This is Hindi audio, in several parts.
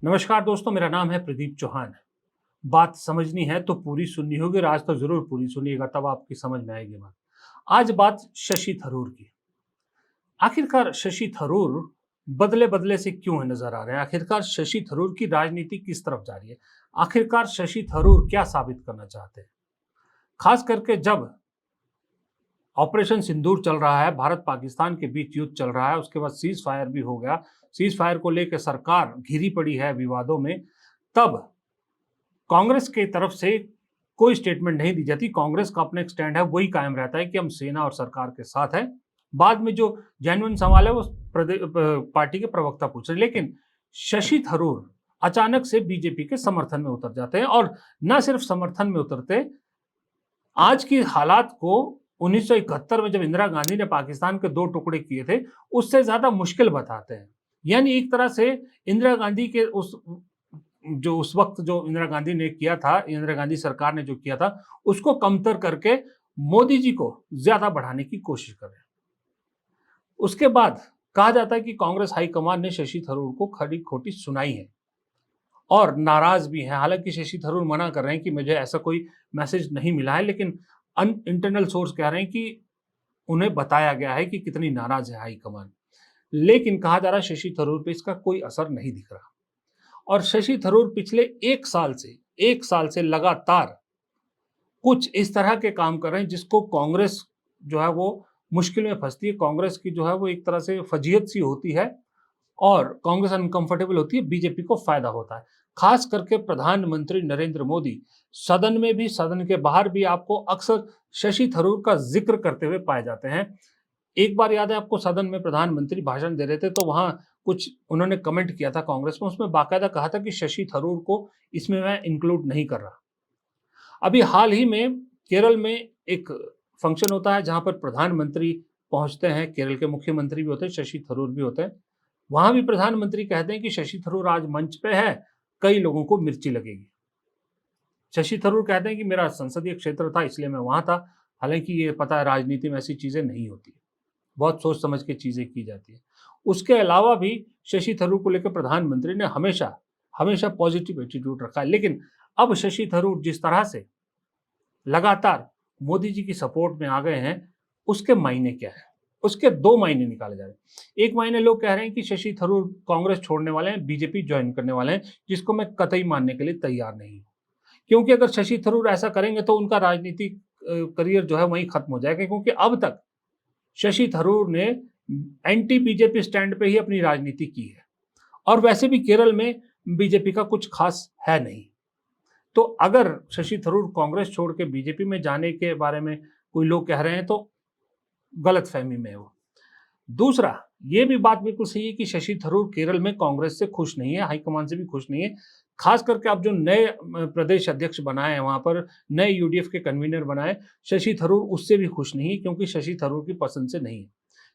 नमस्कार दोस्तों, मेरा नाम है प्रदीप चौहान। बात समझनी है तो पूरी सुननी होगी और आज तो जरूर पूरी सुनिएगा, तब आपकी समझ में आएगी बात। आज बात शशि थरूर की। आखिरकार शशि थरूर बदले बदले से क्यों नजर आ रहे हैं? आखिरकार शशि थरूर की राजनीति किस तरफ जा रही है? आखिरकार शशि थरूर क्या साबित करना चाहते हैं? खास करके जब ऑपरेशन सिंदूर चल रहा है, भारत पाकिस्तान के बीच युद्ध चल रहा है, उसके बाद सीज फायर भी हो गया, सीज फायर को लेकर सरकार घिरी पड़ी है विवादों में, तब कांग्रेस की तरफ से कोई स्टेटमेंट नहीं दी जाती। कांग्रेस का अपना एक स्टैंड है, वही कायम रहता है कि हम सेना और सरकार के साथ है। बाद में जो जेन्युइन सवाल है वो पार्टी के प्रवक्ता पूछ रहे, लेकिन शशि थरूर अचानक से बीजेपी के समर्थन में उतर जाते हैं, और न सिर्फ समर्थन में उतरते, आज की हालात को 1971 में जब इंदिरा गांधी ने पाकिस्तान के दो टुकड़े किए थे, उससे ज्यादा मुश्किल बताते हैं। यानी एक तरह से इंदिरा गांधी के उस वक्त जो इंदिरा गांधी ने किया था, इंदिरा गांधी सरकार ने जो किया था, उसको कमतर करके मोदी जी को ज्यादा बढ़ाने की कोशिश कर रहे हैं। उसके बाद कहा जाता है कि कांग्रेस हाईकमान ने शशि थरूर को खरी खोटी सुनाई है और नाराज भी है। हालांकि शशि थरूर मना कर रहे हैं कि मुझे ऐसा कोई मैसेज नहीं मिला है, लेकिन इंटरनल सोर्स कह रहे हैं कि उन्हें बताया गया है कि कितनी नाराज है हाईकमान। लेकिन कहा जा रहा है शशि थरूर पे इसका कोई असर नहीं दिख रहा, और शशि थरूर पिछले एक साल से लगातार कुछ इस तरह के काम कर रहे हैं जिसको कांग्रेस जो है वो मुश्किल में फंसती है। कांग्रेस की जो है वो एक तरह से फजीयत सी होती है और कांग्रेस अनकंफर्टेबल होती है, बीजेपी को फायदा होता है। खास करके प्रधानमंत्री नरेंद्र मोदी सदन में भी, सदन के बाहर भी आपको अक्सर शशि थरूर का जिक्र करते हुए पाए जाते हैं। एक बार याद है आपको, सदन में प्रधानमंत्री भाषण दे रहे थे तो वहां कुछ उन्होंने कमेंट किया था कांग्रेस में, उसमें बाकायदा कहा था कि शशि थरूर को इसमें मैं इंक्लूड नहीं कर रहा। अभी हाल ही में केरल में एक फंक्शन होता है जहां पर प्रधानमंत्री पहुंचते हैं, केरल के मुख्यमंत्री भी होते हैं, शशि थरूर भी होते हैं। वहां भी प्रधानमंत्री कहते हैं कि शशि थरूर आज मंच पे है, कई लोगों को मिर्ची लगेगी। शशि थरूर कहते हैं कि मेरा संसदीय क्षेत्र था इसलिए मैं वहां था। हालांकि ये पता है राजनीति में ऐसी चीजें नहीं होती, बहुत सोच समझ के चीजें की जाती है। उसके अलावा भी शशि थरूर को लेकर प्रधानमंत्री ने हमेशा हमेशा पॉजिटिव एटीट्यूड रखा है। लेकिन अब शशि थरूर जिस तरह से लगातार मोदी जी की सपोर्ट में आ गए हैं, उसके मायने क्या है? उसके दो मायने निकाले जा रहे हैं। एक मायने लोग कह रहे हैं कि शशि थरूर कांग्रेस छोड़ने वाले हैं, बीजेपी ज्वाइन करने वाले हैं, जिसको मैं कतई मानने के लिए तैयार नहीं हूं। क्योंकि अगर शशि थरूर ऐसा करेंगे तो उनका राजनीतिक करियर जो है वहीं खत्म हो जाएगा, क्योंकि अब तक शशि थरूर ने एंटी बीजेपी स्टैंड पे ही अपनी राजनीति की है, और वैसे भी केरल में बीजेपी का कुछ खास है नहीं। तो अगर शशि थरूर कांग्रेस छोड़ के बीजेपी में जाने के बारे में कोई लोग कह रहे हैं तो गलत फहमी में है वो। दूसरा, ये भी बात बिल्कुल सही है कि शशि थरूर केरल में कांग्रेस से खुश नहीं है, हाईकमान से भी खुश नहीं है। खास करके अब जो नए प्रदेश अध्यक्ष बनाए हैं, वहां पर नए यूडीएफ के कन्वीनर बनाए, शशि थरूर उससे भी खुश नहीं है, क्योंकि शशि थरूर की पसंद से नहीं है।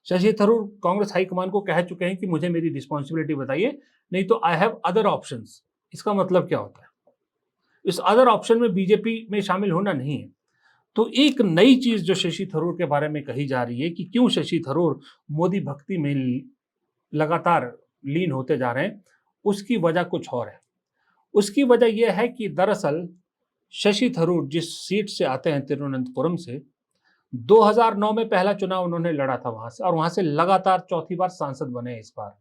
शशि थरूर कांग्रेस हाईकमान को कह चुके हैं कि मुझे मेरी रिस्पॉन्सिबिलिटी बताइए, नहीं तो आई हैव अदर ऑप्शंस। इसका मतलब क्या होता है? इस अदर ऑप्शन में बीजेपी में शामिल होना नहीं है। तो एक नई चीज जो शशि थरूर के बारे में कही जा रही है कि क्यों शशि थरूर मोदी भक्ति में लगातार लीन होते जा रहे हैं, उसकी वजह कुछ और है। उसकी वजह यह है कि दरअसल शशि थरूर जिस सीट से आते हैं, तिरुवनंतपुरम से, 2009 में पहला चुनाव उन्होंने लड़ा था वहां से, और वहां से लगातार चौथी बार सांसद बने इस बार।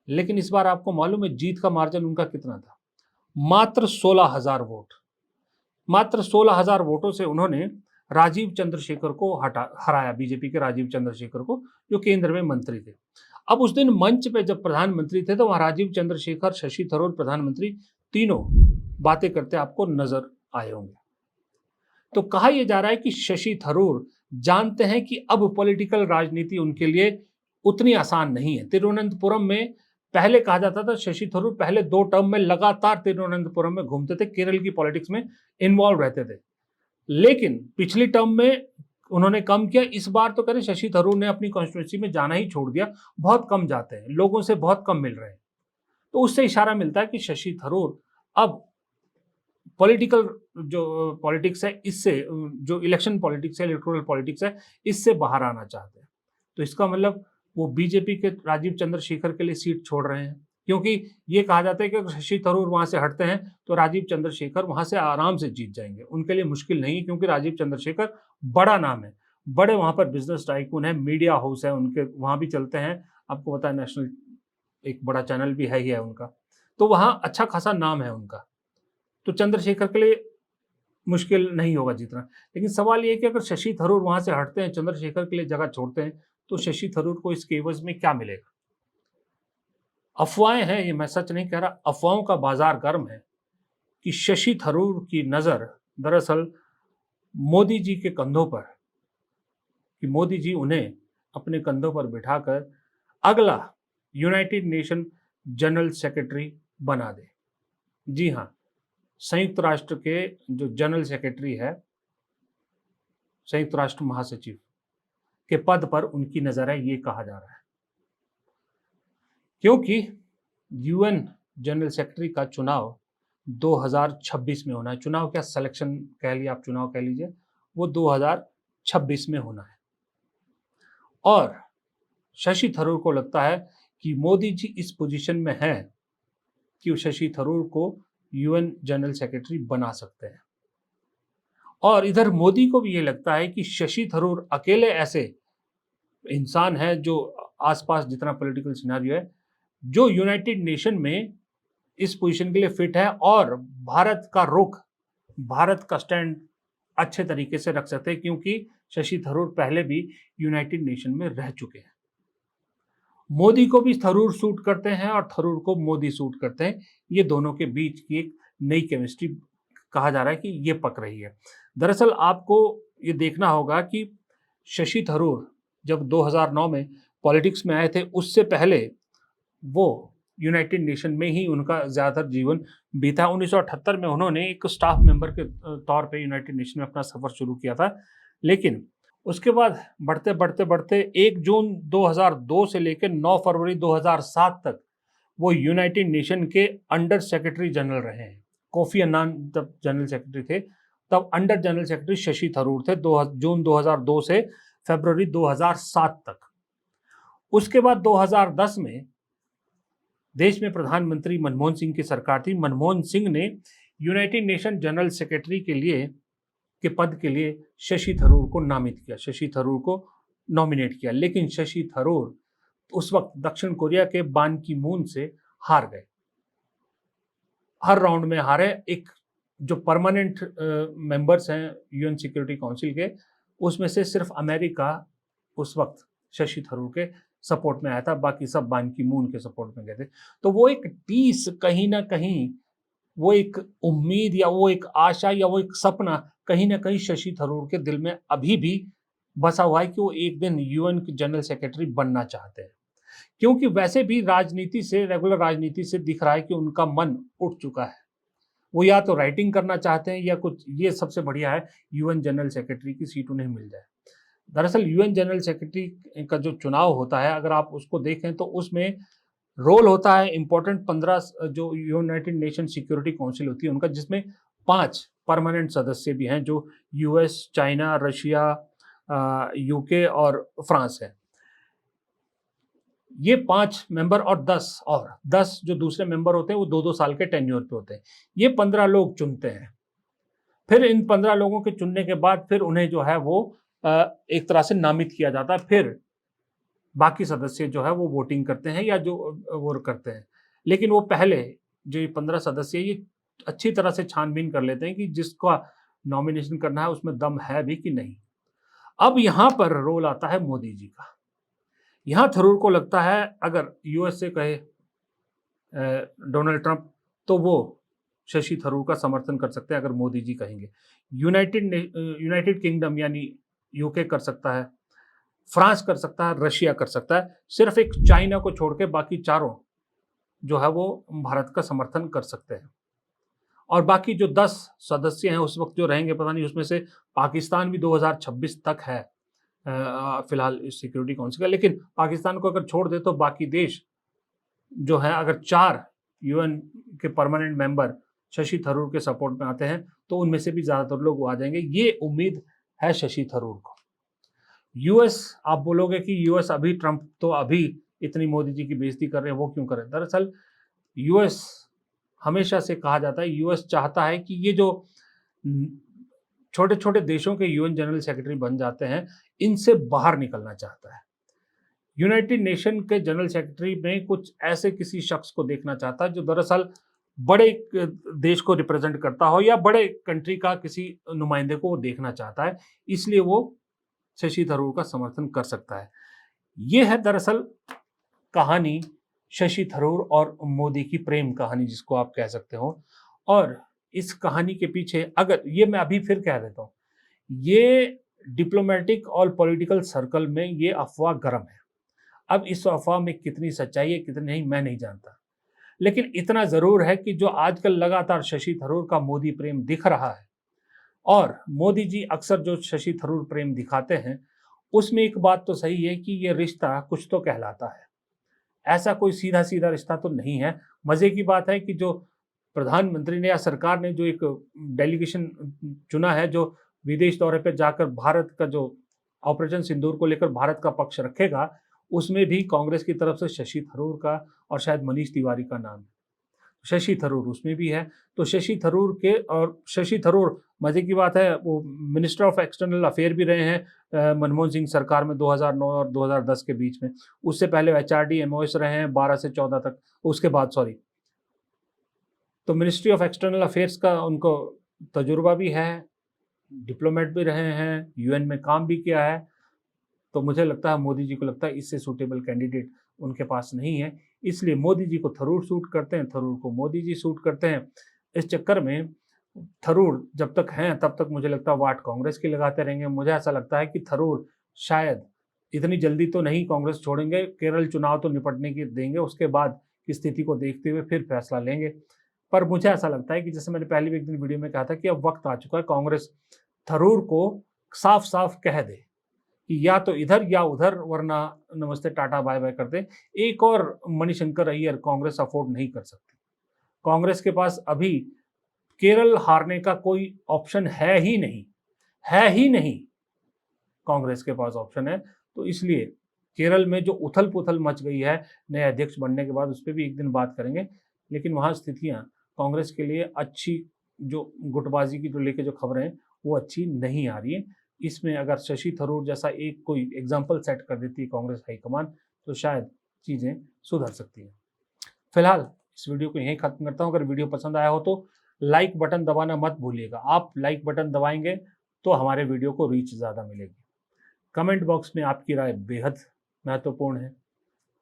लेकिन इस बार आपको मालूम है जीत का मार्जिन उनका कितना था? मात्र 16,000 वोट। मात्र 16,000 वोटों से उन्होंने राजीव चंद्रशेखर को हराया, बीजेपी के राजीव चंद्रशेखर को, जो केंद्र में मंत्री थे। अब उस दिन मंच पे जब प्रधानमंत्री थे तो वहां राजीव चंद्रशेखर, शशि थरूर, प्रधानमंत्री तीनों बातें करते आपको नजर आए होंगे। तो कहा यह जा रहा है कि शशि थरूर जानते हैं कि अब पॉलिटिकल राजनीति उनके लिए उतनी आसान नहीं है। तिरुवनंतपुरम में पहले कहा जाता था शशि थरूर पहले 2 टर्म में लगातार तिरुवनंतपुरम में घूमते थे, केरल की पॉलिटिक्स में इन्वॉल्व रहते थे। लेकिन पिछली टर्म में उन्होंने कम किया। इस बार तो करें शशि थरूर ने अपनी कॉन्स्टिट्यूंसी में जाना ही छोड़ दिया, बहुत कम जाते हैं, लोगों से बहुत कम मिल रहे हैं। तो उससे इशारा मिलता है कि शशि थरूर अब पॉलिटिकल जो पॉलिटिक्स है, इससे जो इलेक्शन पॉलिटिक्स है, इलेक्टोरल पॉलिटिक्स है, इससे बाहर आना चाहते हैं। तो इसका मतलब वो बीजेपी के राजीव चंद्रशेखर के लिए सीट छोड़ रहे हैं, क्योंकि ये कहा जाता है कि अगर शशि थरूर वहां से हटते हैं तो राजीव चंद्रशेखर वहां से आराम से जीत जाएंगे। उनके लिए मुश्किल नहीं है, क्योंकि राजीव चंद्रशेखर बड़ा नाम है, बड़े वहां पर बिजनेस टाइकून है, मीडिया हाउस है उनके, वहां भी चलते हैं। आपको पता है नेशनल एक बड़ा चैनल भी है ही है उनका, तो वहां अच्छा खासा नाम है उनका। तो चंद्रशेखर के लिए मुश्किल नहीं होगा जीतना। लेकिन सवाल ये है कि अगर शशि थरूर वहां से हटते हैं, चंद्रशेखर के लिए जगह छोड़ते हैं, तो शशि थरूर को इसके एवज में क्या मिलेगा? अफवाहें हैं, ये मैं सच नहीं कह रहा, अफवाहों का बाजार गर्म है कि शशि थरूर की नजर दरअसल मोदी जी के कंधों पर, कि मोदी जी उन्हें अपने कंधों पर बिठाकर अगला यूनाइटेड नेशन जनरल सेक्रेटरी बना दे। जी हाँ, संयुक्त राष्ट्र के जो जनरल सेक्रेटरी है, संयुक्त राष्ट्र महासचिव के पद पर उनकी नजर है, ये कहा जा रहा है। क्योंकि यूएन जनरल सेक्रेटरी का चुनाव 2026 में होना है। चुनाव क्या, सिलेक्शन कह लिया आप, चुनाव कह लीजिए, वो 2026 में होना है। और शशि थरूर को लगता है कि मोदी जी इस पोजीशन में हैं कि वो शशि थरूर को यूएन जनरल सेक्रेटरी बना सकते हैं। और इधर मोदी को भी ये लगता है कि शशि थरूर अकेले ऐसे इंसान है जो आसपास जितना पॉलिटिकल सिनेरियो है, जो यूनाइटेड नेशन में इस पोजीशन के लिए फिट है और भारत का रुख, भारत का स्टैंड अच्छे तरीके से रख सकते हैं, क्योंकि शशि थरूर पहले भी यूनाइटेड नेशन में रह चुके हैं। मोदी को भी थरूर सूट करते हैं और थरूर को मोदी सूट करते हैं। ये दोनों के बीच की एक नई केमिस्ट्री कहा जा रहा है कि ये पक रही है। दरअसल आपको ये देखना होगा कि शशि थरूर जब 2009 में पॉलिटिक्स में आए थे, उससे पहले वो यूनाइटेड नेशन में ही उनका ज़्यादातर जीवन बीता। 1978 में उन्होंने एक स्टाफ मेंबर के तौर पे यूनाइटेड नेशन में अपना सफ़र शुरू किया था, लेकिन उसके बाद बढ़ते बढ़ते बढ़ते 1 जून 2002 से लेकर 9 फरवरी 2007 तक वो यूनाइटेड नेशन के अंडर सेक्रेटरी जनरल रहे हैं। कोफी अन्नान जब जनरल सेक्रेटरी थे, तब under general secretary Shashi Tharoor थे, जून 2002 से फरवरी 2007 तक। उसके बाद 2010 में देश में प्रधानमंत्री मनमोहन सिंह की सरकार थी। मनमोहन सिंह ने यूनाइटेड नेशन जनरल सेक्रेटरी के पद के लिए शशि थरूर को नामित किया, शशि थरूर को नॉमिनेट किया। लेकिन शशि थरूर उस वक्त दक्षिण कोरिया के बान की मून से हार गए, हर राउंड में हारे। एक जो परमानेंट मेंबर्स हैं यूएन सिक्योरिटी काउंसिल के, उसमें से सिर्फ अमेरिका उस वक्त शशि थरूर के सपोर्ट में आया था, बाकी सब बान की मून के सपोर्ट में गए थे। तो वो एक टीस, कहीं ना कहीं वो एक उम्मीद या वो एक आशा या वो एक सपना कहीं ना कहीं शशि थरूर के दिल में अभी भी बसा हुआ है कि वो एक दिन यूएन के जनरल सेक्रेटरी बनना चाहते हैं। क्योंकि वैसे भी राजनीति से, रेगुलर राजनीति से दिख रहा है कि उनका मन उठ चुका है। वो या तो राइटिंग करना चाहते हैं या कुछ, ये सबसे बढ़िया है यूएन जनरल सेक्रेटरी की सीट उन्हें मिल जाए। दरअसल यूएन जनरल सेक्रेटरी का जो चुनाव होता है, अगर आप उसको देखें तो उसमें रोल होता है इंपॉर्टेंट 15 जो यूनाइटेड नेशन सिक्योरिटी काउंसिल होती है उनका, जिसमें 5 परमानेंट सदस्य भी हैं जो यूएस, चाइना, रशिया, यूके और फ्रांस है। ये 5 मेंबर और 10 जो दूसरे मेंबर होते हैं वो 2-2 साल के टेन्योर पे होते हैं। ये 15 लोग चुनते हैं। फिर इन 15 लोगों के चुनने के बाद फिर उन्हें जो है वो एक तरह से नामित किया जाता है। फिर बाकी सदस्य जो है वो वोटिंग करते हैं या जो वो करते हैं। लेकिन वो पहले जो ये 15 सदस्य ये अच्छी तरह से छानबीन कर लेते हैं कि जिसका नॉमिनेशन करना है उसमें दम है भी कि नहीं। अब यहाँ पर रोल आता है मोदी जी का। यहाँ थरूर को लगता है अगर यूएस से कहे डोनाल्ड ट्रंप, तो वो शशि थरूर का समर्थन कर सकते हैं अगर मोदी जी कहेंगे। यूनाइटेड किंगडम यानी यूके कर सकता है, फ्रांस कर सकता है, रशिया कर सकता है। सिर्फ एक चाइना को छोड़ के बाकी चारों जो है वो भारत का समर्थन कर सकते हैं। और बाकी जो 10 सदस्य हैं उस वक्त जो रहेंगे पता नहीं, उसमें से पाकिस्तान भी 2026 तक है फिलहाल इस सिक्योरिटी काउंसिल का। लेकिन पाकिस्तान को अगर छोड़ दे तो बाकी देश जो है, अगर 4 यूएन के परमानेंट मेंबर शशि थरूर के सपोर्ट में आते हैं तो उनमें से भी ज़्यादातर लोग वो आ जाएंगे। ये उम्मीद है शशि थरूर को। यूएस, आप बोलोगे कि यूएस अभी ट्रंप तो अभी इतनी मोदी जी की बेइज्जती कर रहे हैं, वो क्यों कर रहे हैं? दरअसल यूएस हमेशा से कहा जाता है, यूएस चाहता है कि ये जो छोटे छोटे देशों के यूएन जनरल सेक्रेटरी बन जाते हैं, इनसे बाहर निकलना चाहता है। यूनाइटेड नेशन के जनरल सेक्रेटरी में कुछ ऐसे किसी शख्स को देखना चाहता है जो दरअसल बड़े देश को रिप्रेजेंट करता हो या बड़े कंट्री का किसी नुमाइंदे को वो देखना चाहता है, इसलिए वो शशि थरूर का समर्थन कर सकता है। ये है दरअसल कहानी शशि थरूर और मोदी की प्रेम कहानी, जिसको आप कह सकते हो। और इस कहानी के पीछे, अगर ये मैं अभी फिर कह देता हूँ, ये डिप्लोमेटिक और पॉलिटिकल सर्कल में ये अफवाह गर्म है। अब इस अफवाह में कितनी सच्चाई है कितनी नहीं मैं नहीं जानता, लेकिन इतना जरूर है कि जो आजकल लगातार शशि थरूर का मोदी प्रेम दिख रहा है, और मोदी जी अक्सर जो शशि थरूर प्रेम दिखाते हैं, उसमें एक बात तो सही है कि ये रिश्ता कुछ तो कहलाता है। ऐसा कोई सीधा सीधा रिश्ता तो नहीं है। मजे की बात है कि जो प्रधानमंत्री ने या सरकार ने जो एक डेलीगेशन चुना है, जो विदेश दौरे पे जाकर भारत का जो ऑपरेशन सिंदूर को लेकर भारत का पक्ष रखेगा, उसमें भी कांग्रेस की तरफ से शशि थरूर का और शायद मनीष तिवारी का नाम है। शशि थरूर उसमें भी है। तो शशि थरूर के, और शशि थरूर मजे की बात है वो मिनिस्टर ऑफ एक्सटर्नल अफेयर भी रहे हैं मनमोहन सिंह सरकार में 2009 और 2010 के बीच में। उससे पहले एचआरडी एमओएस रहे हैं 12 से 14 तक, उसके बाद सॉरी। तो मिनिस्ट्री ऑफ एक्सटर्नल अफेयर्स का उनको तजुर्बा भी है, डिप्लोमेट भी रहे हैं, यूएन में काम भी किया है। तो मुझे लगता है, मोदी जी को लगता है इससे सूटेबल कैंडिडेट उनके पास नहीं है, इसलिए मोदी जी को थरूर सूट करते हैं, थरूर को मोदी जी सूट करते हैं। इस चक्कर में थरूर जब तक हैं तब तक मुझे लगता है वाट कांग्रेस की लगाते रहेंगे। मुझे ऐसा लगता है कि थरूर शायद इतनी जल्दी तो नहीं कांग्रेस छोड़ेंगे, केरल चुनाव तो निपटने की देंगे, उसके बाद की स्थिति को देखते हुए फिर फैसला लेंगे। पर मुझे ऐसा लगता है कि जैसे मैंने पहले भी एक दिन वीडियो में कहा था कि अब वक्त आ चुका है कांग्रेस थरूर को साफ साफ कह दे कि या तो इधर या उधर, वरना नमस्ते टाटा बाय बाय कर दे। एक और मणिशंकर अय्यर कांग्रेस अफोर्ड नहीं कर सकती। कांग्रेस के पास अभी केरल हारने का कोई ऑप्शन है ही नहीं, है ही नहीं। कांग्रेस के पास ऑप्शन है, तो इसलिए केरल में जो उथल पुथल मच गई है नए अध्यक्ष बनने के बाद, उस पर भी एक दिन बात करेंगे। लेकिन वहां स्थितियां कांग्रेस के लिए अच्छी, जो गुटबाजी की जो लेके जो खबरें हैं वो अच्छी नहीं आ रही है। इसमें अगर शशि थरूर जैसा एक कोई एग्जाम्पल सेट कर देती है कांग्रेस हाईकमान, तो शायद चीजें सुधर सकती हैं। फिलहाल इस वीडियो को यहीं खत्म करता हूं। अगर वीडियो पसंद आया हो तो लाइक बटन दबाना मत भूलिएगा। आप लाइक बटन दबाएंगे तो हमारे वीडियो को रीच ज़्यादा मिलेगी। कमेंट बॉक्स में आपकी राय बेहद महत्वपूर्ण है।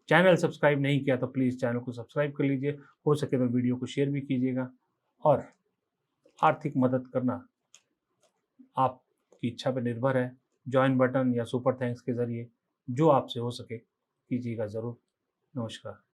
चैनल सब्सक्राइब नहीं किया तो प्लीज़ चैनल को सब्सक्राइब कर लीजिए, हो सके तो वीडियो को शेयर भी कीजिएगा। और आर्थिक मदद करना आपकी इच्छा पर निर्भर है। ज्वाइन बटन या सुपर थैंक्स के ज़रिए जो आपसे हो सके कीजिएगा ज़रूर। नमस्कार।